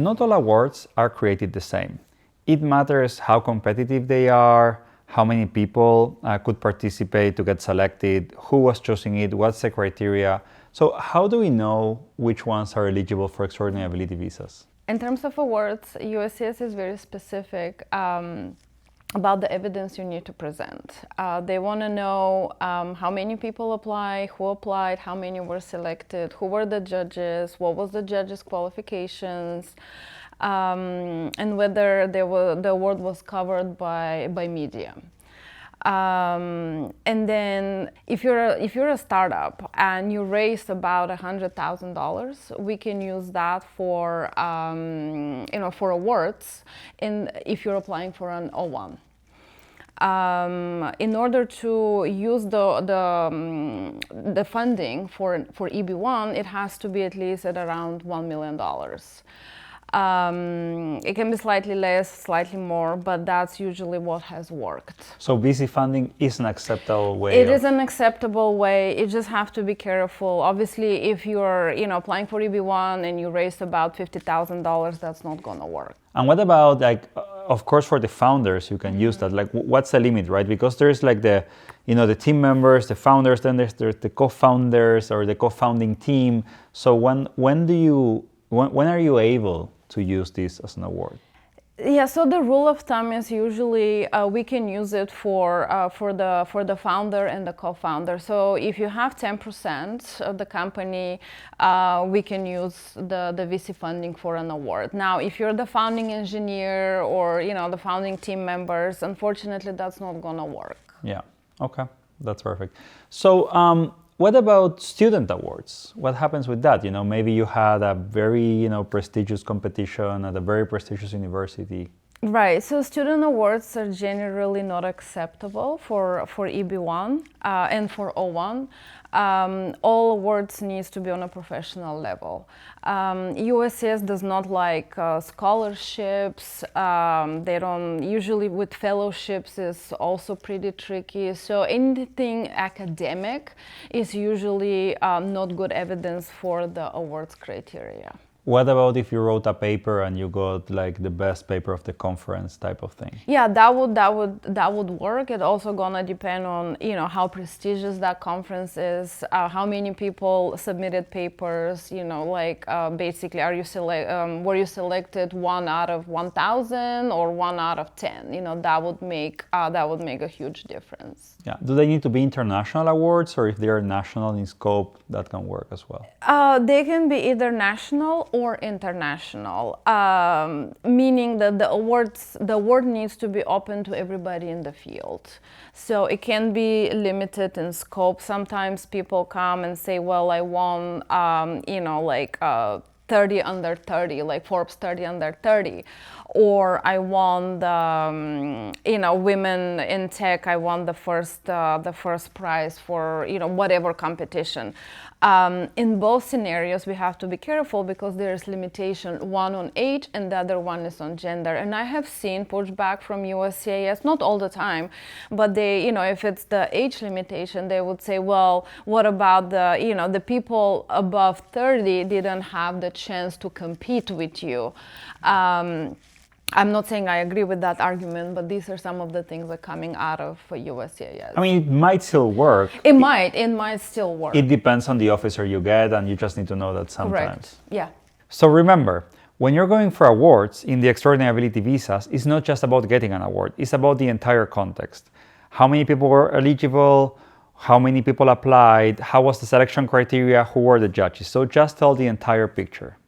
not all awards are created the same. It matters how competitive they are, how many people could participate to get selected, who was choosing it, what's the criteria. So how do we know which ones are eligible for extraordinary ability visas? In terms of awards, USCIS is very specific about the evidence you need to present. They want to know how many people applied, who applied, how many were selected, who were the judges, what was the judges' qualifications, and whether the award was covered by media. And then if you're a startup and you raised about $100,000, we can use that for for awards if you're applying for an O1. In order to use the funding for EB-1, it has to be at least at around $1 million. It can be slightly less, slightly more, but that's usually what has worked. So VC funding is an acceptable way? It is an acceptable way. You just have to be careful. Obviously, if you're applying for EB-1 and you raised about $50,000, that's not going to work. And what about, of course, for the founders, you can use that. What's the limit, right? Because there's the team members, the founders, then there's the co-founders or the co-founding team. So when are you able to use this as an award? Yeah, so the rule of thumb is usually we can use it for the founder and the co-founder. So if you have 10% of the company, we can use the VC funding for an award. Now, if you're the founding engineer or the founding team members, unfortunately, that's not going to work. Yeah. Okay, that's perfect. So. What about student awards? What happens with that? Maybe you had a very, prestigious competition at a very prestigious university. Right. So student awards are generally not acceptable for EB-1 and for O1. All awards needs to be on a professional level. USCIS does not like scholarships. They don't usually with fellowships is also pretty tricky. So anything academic is usually not good evidence for the awards criteria. What about if you wrote a paper and you got the best paper of the conference type of thing? Yeah, that would work. It also gonna depend on how prestigious that conference is, how many people submitted papers. Basically, were you selected 1 out of 1,000 or 1 out of 10? That would make a huge difference. Yeah. Do they need to be international awards, or if they are national in scope, that can work as well? They can be either national or international, meaning that the award needs to be open to everybody in the field. So it can be limited in scope. Sometimes people come and say, well, I won, 30 under 30, like Forbes 30 under 30. Or I won the, women in tech, I won the first prize for, whatever competition. In both scenarios, we have to be careful because there's limitation, one on age and the other one is on gender. And I have seen pushback from USCIS, not all the time, but they, if it's the age limitation, they would say, well, what about the people above 30 didn't have the chance to compete with you. I'm not saying I agree with that argument, but these are some of the things that are coming out of USCIS. I mean, it might still work. It might still work. It depends on the officer you get, and you just need to know that sometimes. Correct. Yeah. So remember, when you're going for awards in the Extraordinary Ability Visas, it's not just about getting an award, it's about the entire context. How many people were eligible? How many people applied? How was the selection criteria? Who were the judges? So just tell the entire picture.